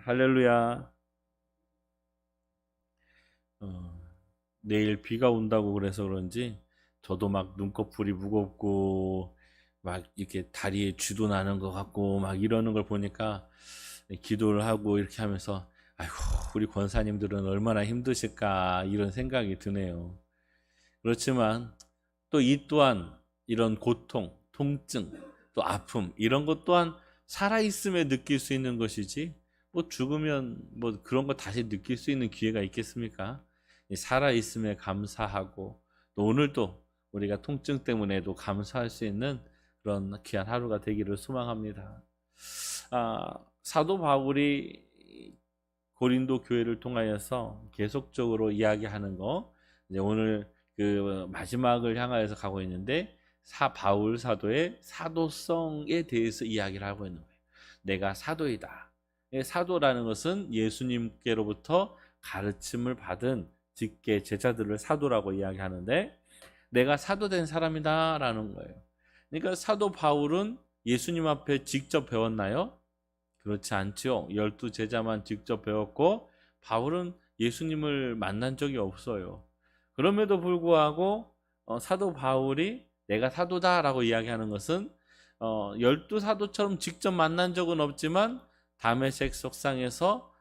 할렐루야. 내일 비가 온다고 그래서 그런지 저도 막 눈꺼풀이 무겁고 막 이렇게 다리에 쥐도 나는 것 같고 막 이러는 걸 보니까 기도를 하고 이렇게 하면서 아이고, 우리 권사님들은 얼마나 힘드실까 이런 생각이 드네요. 그렇지만 또 이 또한 이런 고통, 통증, 또 아픔 이런 것 또한 살아있음에 느낄 수 있는 것이지 뭐 죽으면 뭐 그런 거 다시 느낄 수 있는 기회가 있겠습니까? 이 살아있음에 감사하고 또 오늘도 우리가 통증 때문에도 감사할 수 있는 그런 귀한 하루가 되기를 소망합니다. 사도 바울이 고린도 교회를 통하여서 계속적으로 이야기하는 거 이제 오늘 그 마지막을 향하여서 가고 있는데 바울 사도의 사도성에 대해서 이야기를 하고 있는 거예요. 내가 사도이다. 사도라는 것은 예수님께로부터 가르침을 받은 직계 제자들을 사도라고 이야기하는데 내가 사도된 사람이다라는 거예요. 그러니까 사도 바울은 예수님 앞에 직접 배웠나요? 그렇지 않지요. 12제자만 직접 배웠고 바울은 예수님을 만난 적이 없어요. 그럼에도 불구하고 사도 바울이 내가 사도다라고 이야기하는 것은 12사도처럼 직접 만난 적은 없지만 다메섹 석상에서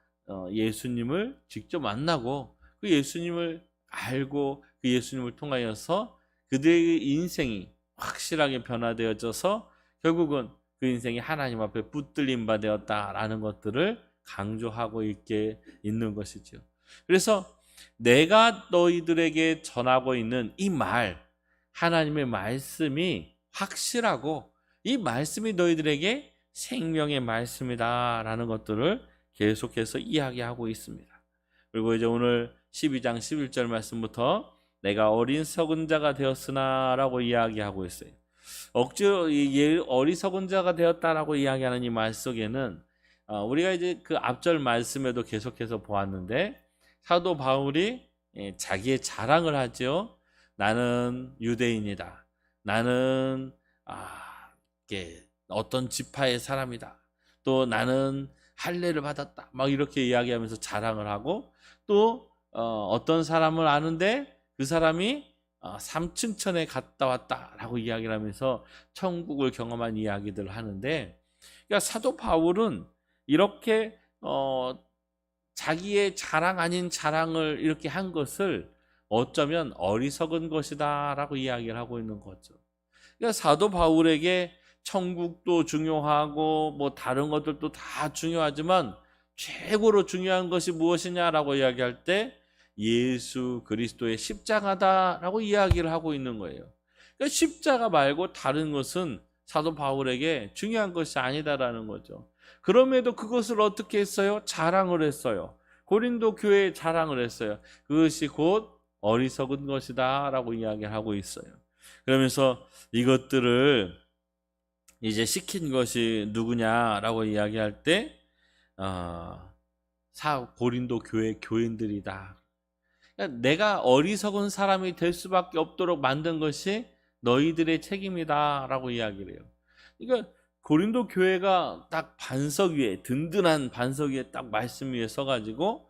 예수님을 직접 만나고 그 예수님을 알고 그 예수님을 통하여서 그들의 인생이 확실하게 변화되어져서 결국은 그 인생이 하나님 앞에 붙들림 바 되었다라는 것들을 강조하고 있는 것이죠. 그래서 내가 너희들에게 전하고 있는 이 말, 하나님의 말씀이 확실하고 이 말씀이 너희들에게 생명의 말씀이다라는 것들을 계속해서 이야기하고 있습니다. 그리고 이제 오늘 12장 11절 말씀부터 내가 어린 썩은 자가 되었으나 라고 이야기하고 있어요. 억지로 어리석은 자가 되었다라고 이야기하는 이 말 속에는 우리가 이제 그 앞절 말씀에도 계속해서 보았는데 사도 바울이 자기의 자랑을 하죠. 나는 유대인이다. 나는 어떤 지파의 사람이다. 또 나는 할례를 받았다. 막 이렇게 이야기하면서 자랑을 하고 또 어떤 사람을 아는데 그 사람이 삼층천에 갔다 왔다라고 이야기를 하면서 천국을 경험한 이야기들을 하는데 그러니까 사도 바울은 이렇게 자기의 자랑 아닌 자랑을 이렇게 한 것을 어쩌면 어리석은 것이다라고 이야기를 하고 있는 거죠. 그러니까 사도 바울에게 천국도 중요하고 뭐 다른 것들도 다 중요하지만 최고로 중요한 것이 무엇이냐라고 이야기할 때 예수 그리스도의 십자가다라고 이야기를 하고 있는 거예요. 그러니까 십자가 말고 다른 것은 사도 바울에게 중요한 것이 아니다라는 거죠. 그럼에도 그것을 어떻게 했어요? 자랑을 했어요. 고린도 교회에 자랑을 했어요. 그것이 곧 어리석은 것이다라고 이야기하고 있어요. 그러면서 이것들을 이제 시킨 것이 누구냐라고 이야기할 때 고린도 교회 교인들이다. 그러니까 내가 어리석은 사람이 될 수밖에 없도록 만든 것이 너희들의 책임이다라고 이야기를 해요. 그러니까 고린도 교회가 딱 반석 위에 든든한 반석 위에 딱 말씀 위에 서가지고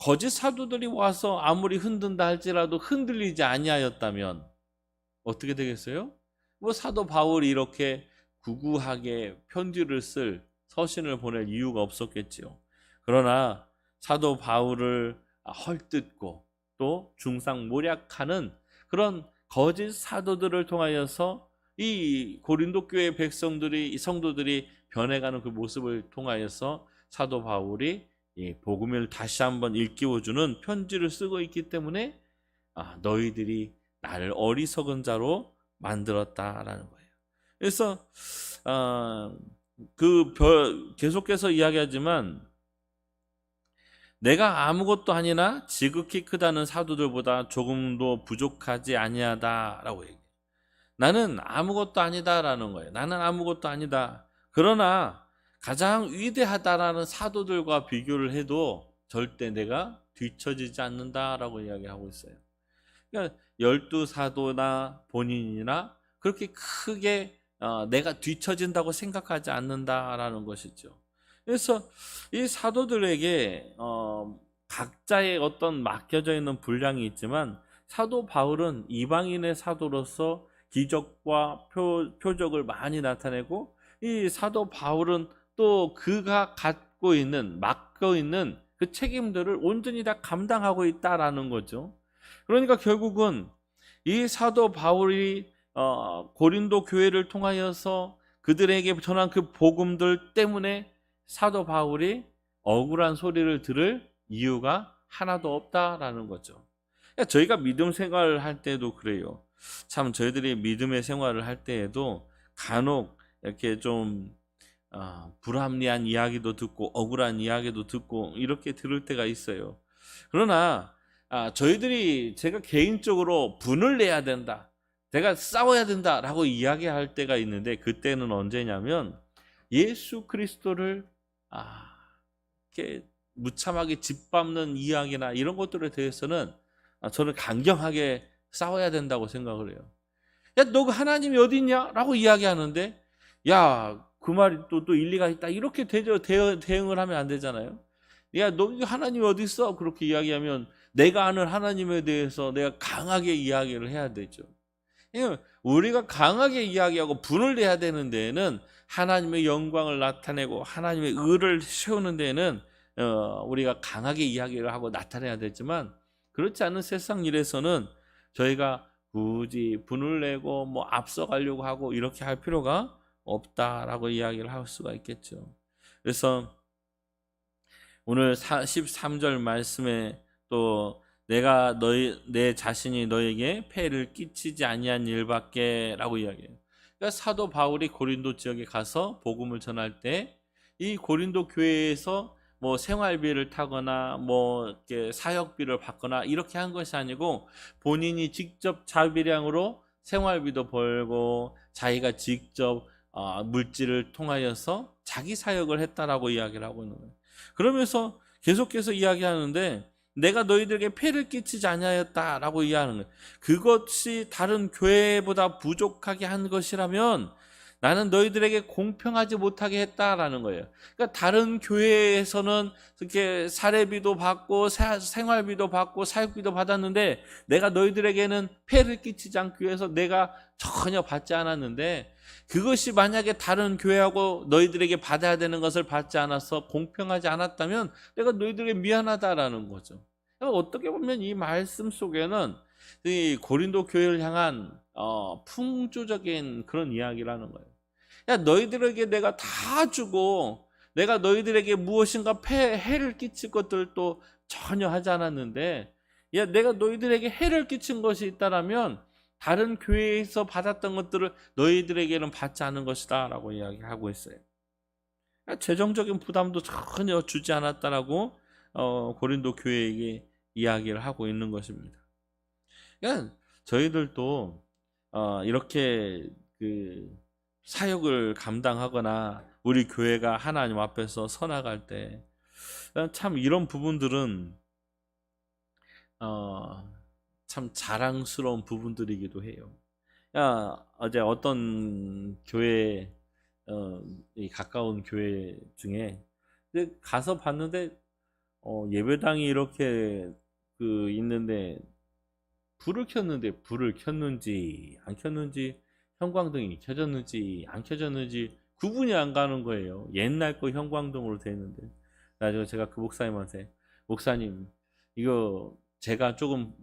거짓 사도들이 와서 아무리 흔든다 할지라도 흔들리지 아니하였다면 어떻게 되겠어요? 뭐 사도 바울이 이렇게 구구하게 편지를 쓸 서신을 보낼 이유가 없었겠지요. 그러나 사도 바울을 헐뜯고 또 중상모략하는 그런 거짓 사도들을 통하여서 이 고린도 교회 백성들이 이 성도들이 변해가는 그 모습을 통하여서 사도 바울이 이 복음을 다시 한번 일깨워주는 편지를 쓰고 있기 때문에 너희들이 나를 어리석은 자로 만들었다라는 거예요. 그래서 계속해서 이야기하지만 내가 아무것도 아니나 지극히 크다는 사도들보다 조금도 부족하지 아니하다라고 얘기해요. 나는 아무것도 아니다라는 거예요. 나는 아무것도 아니다. 그러나 가장 위대하다라는 사도들과 비교를 해도 절대 내가 뒤처지지 않는다라고 이야기하고 있어요. 그러니까 12사도나 본인이나 그렇게 크게 내가 뒤처진다고 생각하지 않는다라는 것이죠. 그래서 이 사도들에게 각자의 어떤 맡겨져 있는 분량이 있지만 사도 바울은 이방인의 사도로서 기적과 표적을 많이 나타내고, 이 사도 바울은 또 그가 갖고 있는 맡고 있는 그 책임들을 온전히 다 감당하고 있다라는 거죠. 그러니까 결국은 이 사도 바울이 고린도 교회를 통하여서 그들에게 전한 그 복음들 때문에 사도 바울이 억울한 소리를 들을 이유가 하나도 없다라는 거죠. 그러니까 저희가 믿음 생활을 할 때도 그래요. 참 저희들이 믿음의 생활을 할 때에도 간혹 이렇게 좀 불합리한 이야기도 듣고 억울한 이야기도 듣고 이렇게 들을 때가 있어요. 그러나 저희들이 제가 개인적으로 분을 내야 된다, 내가 싸워야 된다라고 이야기할 때가 있는데, 그때는 언제냐면 예수 그리스도를 이렇게 무참하게 짓밟는 이야기나 이런 것들에 대해서는 저는 강경하게 싸워야 된다고 생각을 해요. 야, 너 하나님이 어디 있냐? 라고 이야기하는데, 야, 그 말이 또 일리가 있다, 이렇게 대응을 하면 안 되잖아요. 야, 너 하나님이 어디 있어? 그렇게 이야기하면 내가 아는 하나님에 대해서 내가 강하게 이야기를 해야 되죠. 우리가 강하게 이야기하고 분을 내야 되는 데에는, 하나님의 영광을 나타내고 하나님의 의를 세우는 데에는 우리가 강하게 이야기를 하고 나타내야 되지만, 그렇지 않은 세상 일에서는 저희가 굳이 분을 내고 뭐 앞서가려고 하고 이렇게 할 필요가 없다라고 이야기를 할 수가 있겠죠. 그래서 오늘 13절 말씀에 또 내가 내 자신이 너에게 폐를 끼치지 아니한 일밖에 라고 이야기해요. 그러니까 사도 바울이 고린도 지역에 가서 복음을 전할 때 이 고린도 교회에서 뭐 생활비를 타거나 뭐 이렇게 사역비를 받거나 이렇게 한 것이 아니고, 본인이 직접 자비량으로 생활비도 벌고 자기가 직접 물질을 통하여서 자기 사역을 했다라고 이야기를 하고 있는 거예요. 그러면서 계속해서 이야기하는데, 내가 너희들에게 폐를 끼치지 아니하였다라고 이야기하는 거예요. 그것이 다른 교회보다 부족하게 한 것이라면 나는 너희들에게 공평하지 못하게 했다라는 거예요. 그러니까 다른 교회에서는 이렇게 사례비도 받고 생활비도 받고 사역비도 받았는데, 내가 너희들에게는 폐를 끼치지 않기 위해서 내가 전혀 받지 않았는데, 그것이 만약에 다른 교회하고 너희들에게 받아야 되는 것을 받지 않아서 공평하지 않았다면 내가 너희들에게 미안하다라는 거죠. 어떻게 보면 이 말씀 속에는 이 고린도 교회를 향한 풍조적인 그런 이야기라는 거예요. 야, 너희들에게 내가 다 주고 내가 너희들에게 무엇인가 해를 끼칠 것들도 전혀 하지 않았는데, 야, 내가 너희들에게 해를 끼친 것이 있다라면 다른 교회에서 받았던 것들을 너희들에게는 받지 않은 것이다 라고 이야기하고 있어요. 재정적인 부담도 전혀 주지 않았다라고 고린도 교회에게 이야기를 하고 있는 것입니다. 그러니까 저희들도 이렇게 그 사역을 감당하거나 우리 교회가 하나님 앞에서 서나갈 때 참 이런 부분들은 참 자랑스러운 부분들이기도 해요. 어제 어떤 교회, 이 가까운 교회 중에 가서 봤는데 예배당이 이렇게 있는데 불을 켰는지 안 켰는지, 형광등이 켜졌는지 안 켜졌는지 구분이 안 가는 거예요. 옛날 거 형광등으로 돼 있는데. 나중에 제가 그 목사님한테, 목사님 이거 제가 조금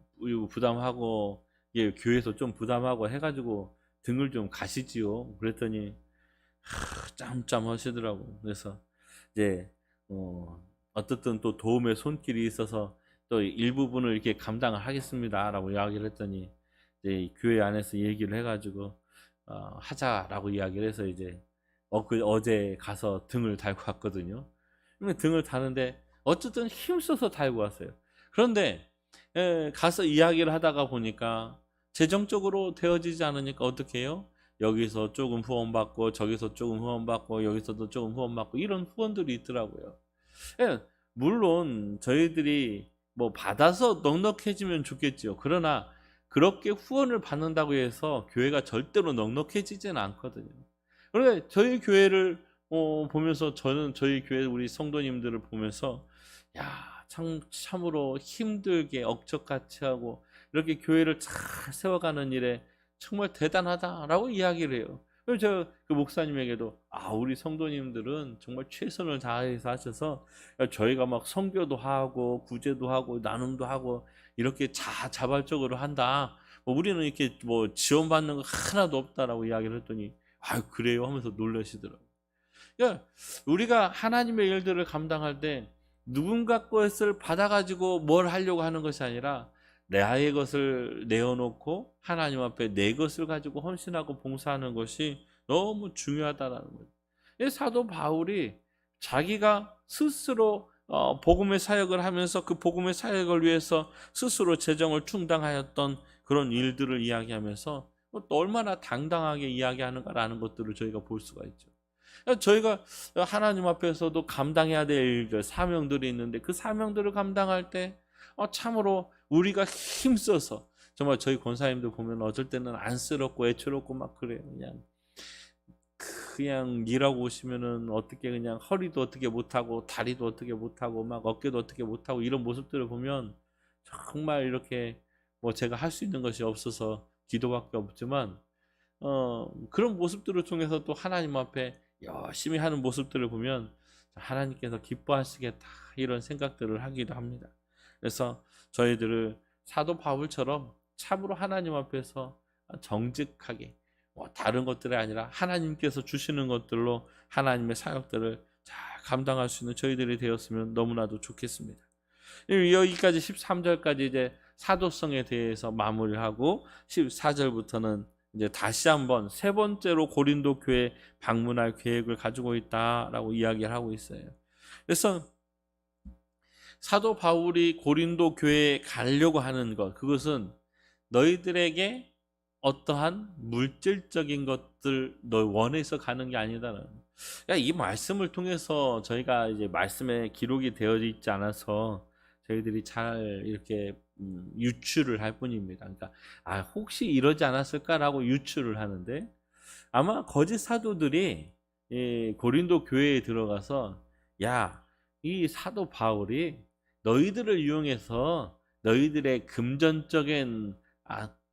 부담하고 교회에서 좀 부담하고 해가지고 등을 좀 가시지요. 그랬더니 짬짬 하시더라고. 그래서 이제 어떻든 또 도움의 손길이 있어서 또 일부분을 이렇게 감당을 하겠습니다라고 이야기를 했더니, 이제 교회 안에서 얘기를 해가지고 하자라고 이야기를 해서 이제 어제 가서 등을 달고 왔거든요. 등을 다는데 어쨌든 힘써서 달고 왔어요. 그런데 가서 이야기를 하다가 보니까 재정적으로 되어지지 않으니까 어떻게 해요? 여기서 조금 후원받고 저기서 조금 후원받고 여기서도 조금 후원받고 이런 후원들이 있더라고요. 물론 저희들이 뭐 받아서 넉넉해지면 좋겠죠. 그러나 그렇게 후원을 받는다고 해서 교회가 절대로 넉넉해지지는 않거든요. 그러니까 저희 교회를 보면서 저는 저희 교회 우리 성도님들을 보면서 야, 참으로 힘들게 억척같이 하고 이렇게 교회를 잘 세워가는 일에 정말 대단하다라고 이야기를 해요. 그래서 제가 그 목사님에게도 우리 성도님들은 정말 최선을 다해서 하셔서 저희가 막 선교도 하고 구제도 하고 나눔도 하고 이렇게 자발적으로 한다. 우리는 이렇게 뭐 지원받는 거 하나도 없다라고 이야기를 했더니 그래요 하면서 놀라시더라고요. 그러니까 우리가 하나님의 일들을 감당할 때 누군가 것을 받아가지고 뭘 하려고 하는 것이 아니라 나의 것을 내어놓고 하나님 앞에 내 것을 가지고 헌신하고 봉사하는 것이 너무 중요하다라는 거예요. 사도 바울이 자기가 스스로 복음의 사역을 하면서 그 복음의 사역을 위해서 스스로 재정을 충당하였던 그런 일들을 이야기하면서 또 얼마나 당당하게 이야기하는가라는 것들을 저희가 볼 수가 있죠. 저희가 하나님 앞에서도 감당해야 될 일들, 사명들이 있는데 그 사명들을 감당할 때 참으로 우리가 힘써서 정말 저희 권사님들 보면 어쩔 때는 안쓰럽고 애처롭고 막 그래요. 그냥 일하고 오시면은 어떻게 그냥 허리도 어떻게 못하고 다리도 어떻게 못하고 막 어깨도 어떻게 못하고 이런 모습들을 보면 정말 이렇게 뭐 제가 할 수 있는 것이 없어서 기도밖에 없지만 그런 모습들을 통해서 또 하나님 앞에 열심히 하는 모습들을 보면 하나님께서 기뻐하시겠다 이런 생각들을 하기도 합니다. 그래서 저희들을 사도 바울처럼 참으로 하나님 앞에서 정직하게 다른 것들이 아니라 하나님께서 주시는 것들로 하나님의 사역들을 잘 감당할 수 있는 저희들이 되었으면 너무나도 좋겠습니다. 여기까지 13절까지 이제 사도성에 대해서 마무리하고 14절부터는 이제 다시 한번 세 번째로 고린도 교회 방문할 계획을 가지고 있다라고 이야기를 하고 있어요. 그래서 사도 바울이 고린도 교회에 가려고 하는 것, 그것은 너희들에게 어떠한 물질적인 것들 너 원해서 가는 게 아니다라는. 그러니까 이 말씀을 통해서 저희가 이제 말씀에 기록이 되어 있지 않아서 저희들이 잘 이렇게 유추를 할 뿐입니다. 그러니까 혹시 이러지 않았을까라고 유추를 하는데 아마 거짓 사도들이 고린도 교회에 들어가서 이 사도 바울이 너희들을 이용해서 너희들의 금전적인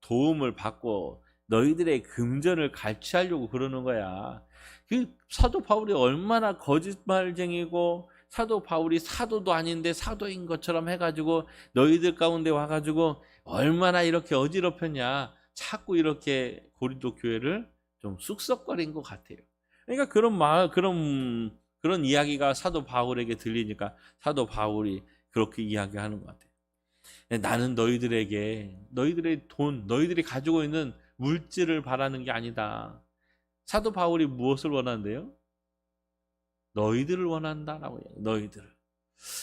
도움을 받고 너희들의 금전을 갈취하려고 그러는 거야. 그 사도 바울이 얼마나 거짓말쟁이고 사도 바울이 사도도 아닌데 사도인 것처럼 해가지고 너희들 가운데 와가지고 얼마나 이렇게 어지럽혔냐. 자꾸 이렇게 고린도 교회를 좀 쑥석거린 것 같아요. 그러니까 그런 이야기가 사도 바울에게 들리니까 사도 바울이 그렇게 이야기하는 것 같아요. 나는 너희들의 돈, 너희들이 가지고 있는 물질을 바라는 게 아니다. 사도 바울이 무엇을 원하는데요? 너희들을 원한다라고 해요. 너희들을.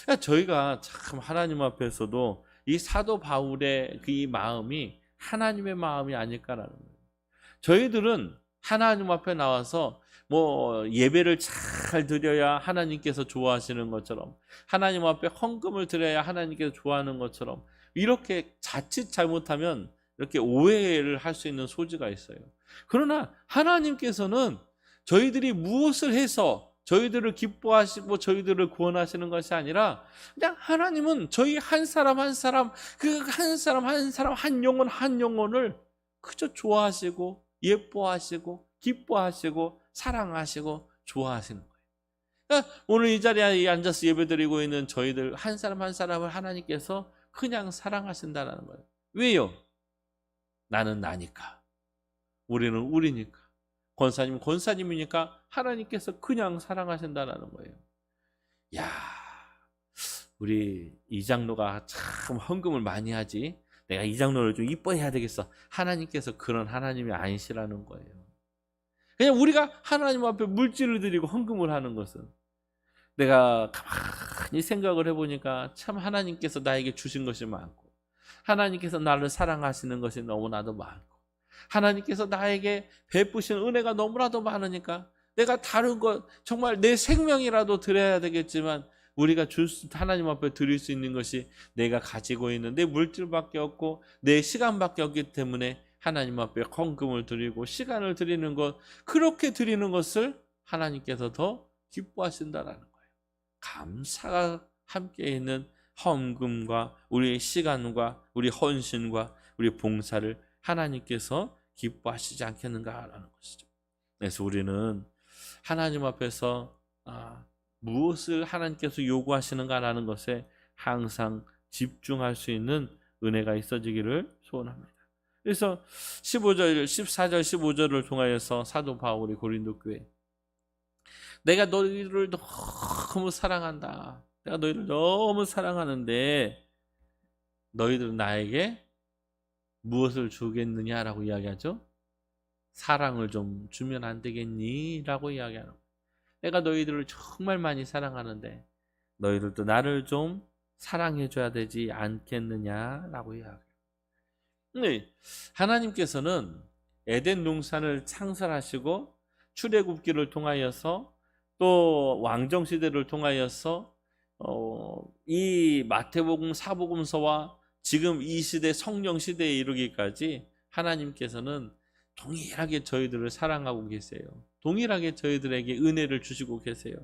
그러니까 저희가 참 하나님 앞에서도 이 사도 바울의 이 마음이 하나님의 마음이 아닐까라는 거예요. 저희들은 하나님 앞에 나와서 뭐 예배를 잘 드려야 하나님께서 좋아하시는 것처럼 하나님 앞에 헌금을 드려야 하나님께서 좋아하는 것처럼 이렇게 자칫 잘못하면 이렇게 오해를 할 수 있는 소지가 있어요. 그러나 하나님께서는 저희들이 무엇을 해서 저희들을 기뻐하시고 저희들을 구원하시는 것이 아니라 그냥 하나님은 저희 한 사람 한 사람 그 한 사람 한 사람 한 영혼 한 영혼을 그저 좋아하시고 예뻐하시고 기뻐하시고 사랑하시고 좋아하시는 거예요. 그러니까 오늘 이 자리에 앉아서 예배드리고 있는 저희들 한 사람 한 사람을 하나님께서 그냥 사랑하신다는 거예요. 왜요? 나는 나니까. 우리는 우리니까. 권사님은 권사님이니까 하나님께서 그냥 사랑하신다는 거예요. 우리 이 장로가 참 헌금을 많이 하지. 내가 이 장로를 좀 이뻐해야 되겠어. 하나님께서 그런 하나님이 아니시라는 거예요. 그냥 우리가 하나님 앞에 물질을 드리고 헌금을 하는 것은 내가 가만히 생각을 해보니까 참 하나님께서 나에게 주신 것이 많고 하나님께서 나를 사랑하시는 것이 너무나도 많고 하나님께서 나에게 베푸신 은혜가 너무나도 많으니까 내가 다른 것 정말 내 생명이라도 드려야 되겠지만 우리가 하나님 앞에 드릴 수 있는 것이 내가 가지고 있는 내 물질밖에 없고 내 시간밖에 없기 때문에 하나님 앞에 헌금을 드리고 시간을 드리는 것, 그렇게 드리는 것을 하나님께서 더 기뻐하신다라는 거예요. 감사가 함께 있는 헌금과 우리의 시간과 우리 헌신과 우리 봉사를 하나님께서 기뻐하시지 않겠는가라는 것이죠. 그래서 우리는 하나님 앞에서 무엇을 하나님께서 요구하시는가라는 것에 항상 집중할 수 있는 은혜가 있어지기를 소원합니다. 그래서 14절, 15절을 통하여서 사도 바울이 고린도 교회, 내가 너희를 너무 사랑한다. 내가 너희를 너무 사랑하는데 너희들은 나에게 무엇을 주겠느냐라고 이야기하죠. 사랑을 좀 주면 안 되겠니? 라고 이야기하는 거예요. 내가 너희들을 정말 많이 사랑하는데 너희들도 나를 좀 사랑해 줘야 되지 않겠느냐라고 이야기해요. 네, 하나님께서는 에덴 동산을 창설하시고 출애굽기를 통하여서 또 왕정 시대를 통하여서 이 마태복음, 사복음서와 지금 이 시대 성령 시대에 이르기까지 하나님께서는 동일하게 저희들을 사랑하고 계세요. 동일하게 저희들에게 은혜를 주시고 계세요.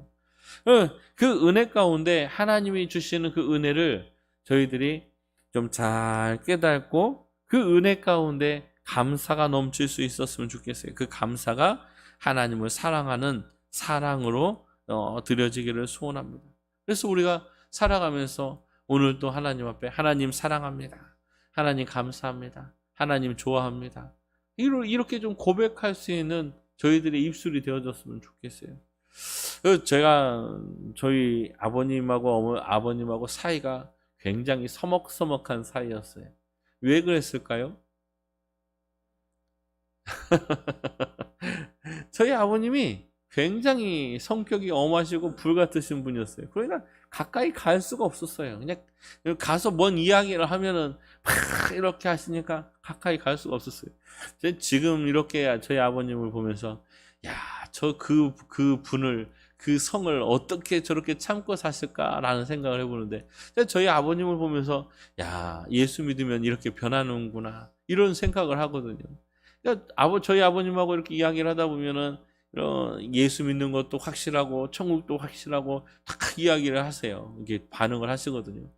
그 은혜 가운데 하나님이 주시는 그 은혜를 저희들이 좀 잘 깨닫고 그 은혜 가운데 감사가 넘칠 수 있었으면 좋겠어요. 그 감사가 하나님을 사랑하는 사랑으로 드려지기를 소원합니다. 그래서 우리가 살아가면서 오늘도 하나님 앞에 하나님 사랑합니다. 하나님 감사합니다. 하나님 좋아합니다. 이렇게 좀 고백할 수 있는 저희들의 입술이 되어졌으면 좋겠어요. 제가 저희 아버님하고 사이가 굉장히 서먹서먹한 사이였어요. 왜 그랬을까요? 저희 아버님이 굉장히 성격이 엄하시고 불같으신 분이었어요. 그러니까 가까이 갈 수가 없었어요. 그냥 가서 뭔 이야기를 하면은 막 이렇게 하시니까 가까이 갈 수가 없었어요. 지금 이렇게 저희 아버님을 보면서 야, 그 분을, 그 성을 어떻게 저렇게 참고 사실까라는 생각을 해보는데 저희 아버님을 보면서 야, 예수 믿으면 이렇게 변하는구나 이런 생각을 하거든요. 그러니까 저희 아버님하고 이렇게 이야기를 하다 보면은 예수 믿는 것도 확실하고 천국도 확실하고 다 이야기를 하세요. 이게 반응을 하시거든요.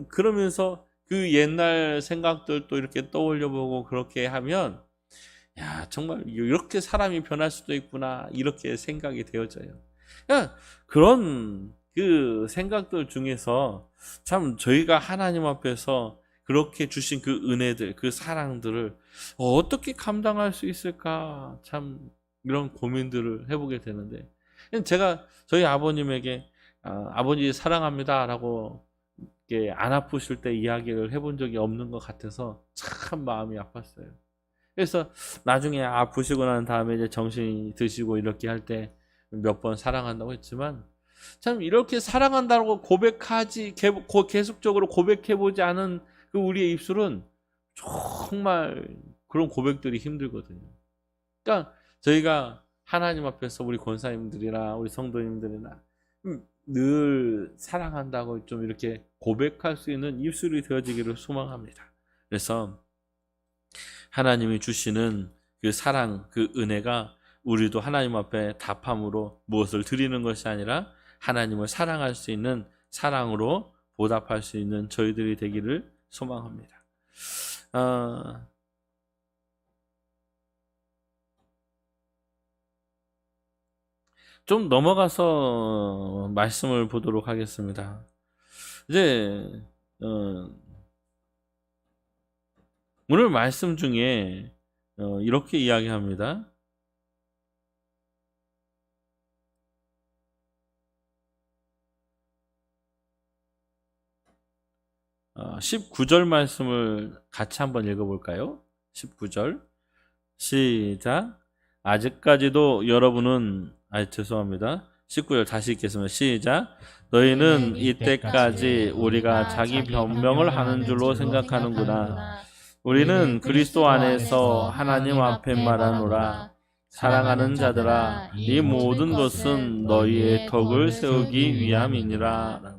그러면서 그 옛날 생각들도 이렇게 떠올려보고 그렇게 하면 야, 정말 이렇게 사람이 변할 수도 있구나 이렇게 생각이 되어져요. 그런 그 생각들 중에서 참 저희가 하나님 앞에서 그렇게 주신 그 은혜들, 그 사랑들을 어떻게 감당할 수 있을까 참 이런 고민들을 해보게 되는데 제가 저희 아버님에게 아버지 사랑합니다라고 안 아프실 때 이야기를 해본 적이 없는 것 같아서 참 마음이 아팠어요. 그래서 나중에 아프시고 난 다음에 이제 정신이 드시고 이렇게 할 때 몇 번 사랑한다고 했지만 참 이렇게 사랑한다고 계속적으로 고백해보지 않은 그 우리의 입술은 정말 그런 고백들이 힘들거든요. 그러니까 저희가 하나님 앞에서 우리 권사님들이나 우리 성도님들이나 늘 사랑한다고 좀 이렇게 고백할 수 있는 입술이 되어지기를 소망합니다. 그래서 하나님이 주시는 그 사랑, 그 은혜가 우리도 하나님 앞에 답함으로 무엇을 드리는 것이 아니라 하나님을 사랑할 수 있는 사랑으로 보답할 수 있는 저희들이 되기를 소망합니다. 좀 넘어가서 말씀을 보도록 하겠습니다. 이제 오늘 말씀 중에 이렇게 이야기합니다. 19절 말씀을 같이 한번 읽어볼까요? 19절 시작. 아직까지도 여러분은 죄송합니다. 19절 다시 읽겠습니다. 시작. 너희는 이때까지 우리가 자기 변명을 하는 줄로 생각하는구나. 우리는 그리스도 안에서 하나님 앞에 말하노라. 사랑하는 자들아, 이 모든 것은 너희의 덕을 세우기 위함이니라.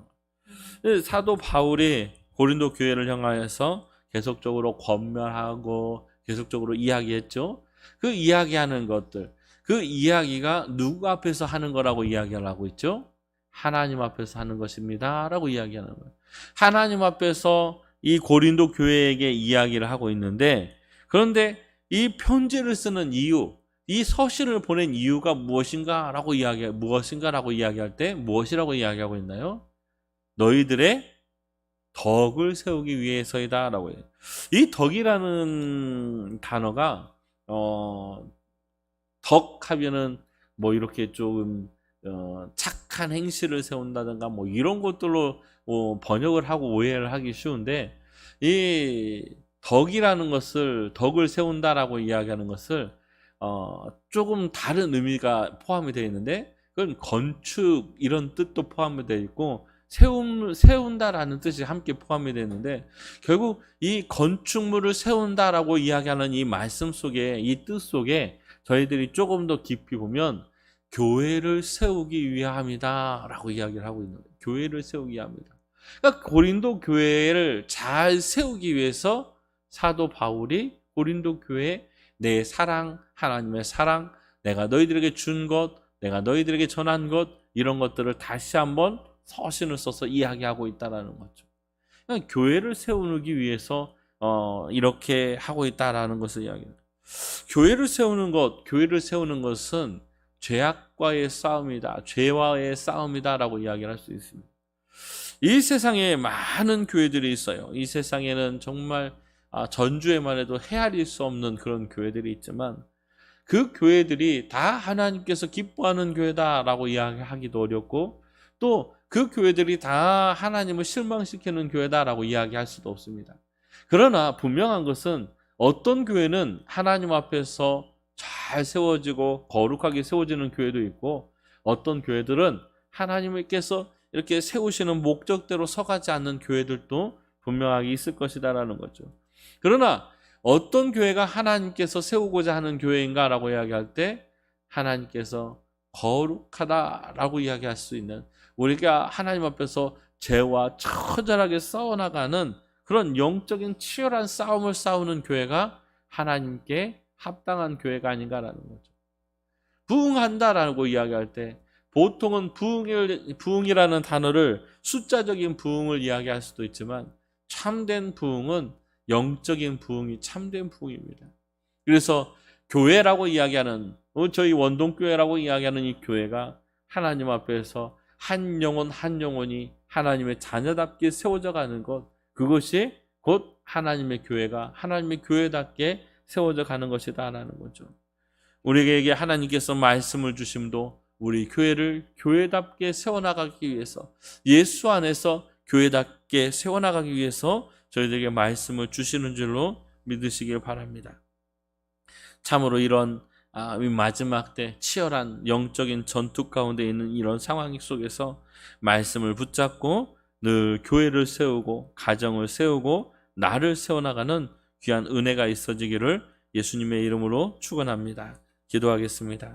사도 바울이 고린도 교회를 향하여서 계속적으로 권면하고 계속적으로 이야기했죠. 그 이야기하는 것들, 그 이야기가 누구 앞에서 하는 거라고 이야기를 하고 있죠? 하나님 앞에서 하는 것입니다 라고 이야기하는 거예요. 하나님 앞에서 이 고린도 교회에게 이야기를 하고 있는데, 그런데 이 편지를 쓰는 이유, 이 서신을 보낸 이유가 무엇인가라고 이야기할 때 무엇이라고 이야기하고 있나요? 너희들의 덕을 세우기 위해서이다 라고 해요. 이 덕이라는 단어가 덕 하면은 뭐 이렇게 조금 착한 행실을 세운다든가 뭐 이런 것들로 번역을 하고 오해를 하기 쉬운데, 이 덕이라는 것을, 덕을 세운다라고 이야기하는 것을 조금 다른 의미가 포함이 되어 있는데, 그건 건축 이런 뜻도 포함이 되어 있고 세운다라는 뜻이 함께 포함이 되어 있는데, 결국 이 건축물을 세운다라고 이야기하는 이 말씀 속에, 이 뜻 속에 저희들이 조금 더 깊이 보면 교회를 세우기 위함이다 라고 이야기를 하고 있는 거예요. 교회를 세우기 위함이다. 그러니까 고린도 교회를 잘 세우기 위해서 사도 바울이 고린도 교회에 내 사랑, 하나님의 사랑, 내가 너희들에게 준 것, 내가 너희들에게 전한 것, 이런 것들을 다시 한번 서신을 써서 이야기하고 있다는 거죠. 그러니까 교회를 세우기 위해서 이렇게 하고 있다는 것을 이야기해요. 교회를 세우는 것은 죄악과의 싸움이다, 죄와의 싸움이다라고 이야기를 할 수 있습니다. 이 세상에 많은 교회들이 있어요. 이 세상에는 정말 전주에만 해도 헤아릴 수 없는 그런 교회들이 있지만, 그 교회들이 다 하나님께서 기뻐하는 교회다라고 이야기하기도 어렵고, 또 그 교회들이 다 하나님을 실망시키는 교회다라고 이야기할 수도 없습니다. 그러나 분명한 것은 어떤 교회는 하나님 앞에서 잘 세워지고 거룩하게 세워지는 교회도 있고, 어떤 교회들은 하나님께서 이렇게 세우시는 목적대로 서가지 않는 교회들도 분명하게 있을 것이다라는 거죠. 그러나 어떤 교회가 하나님께서 세우고자 하는 교회인가라고 이야기할 때, 하나님께서 거룩하다라고 이야기할 수 있는, 우리가 하나님 앞에서 죄와 처절하게 싸워나가는 그런 영적인 치열한 싸움을 싸우는 교회가 하나님께 합당한 교회가 아닌가라는 거죠. 부흥한다라고 이야기할 때 보통은 부흥이라는 단어를 숫자적인 부흥을 이야기할 수도 있지만, 참된 부흥은 영적인 부흥이 참된 부흥입니다. 그래서 교회라고 이야기하는, 저희 원동교회라고 이야기하는 이 교회가 하나님 앞에서 한 영혼 한 영혼이 하나님의 자녀답게 세워져 가는 것, 그것이 곧 하나님의 교회가 하나님의 교회답게 세워져 가는 것이다라는 거죠. 우리에게 하나님께서 말씀을 주심도 우리 교회를 교회답게 세워나가기 위해서, 예수 안에서 교회답게 세워나가기 위해서 저희들에게 말씀을 주시는 줄로 믿으시길 바랍니다. 참으로 이런 마지막 때 치열한 영적인 전투 가운데 있는 이런 상황 속에서 말씀을 붙잡고 늘 교회를 세우고 가정을 세우고 나를 세워나가는 귀한 은혜가 있어지기를 예수님의 이름으로 축원합니다. 기도하겠습니다.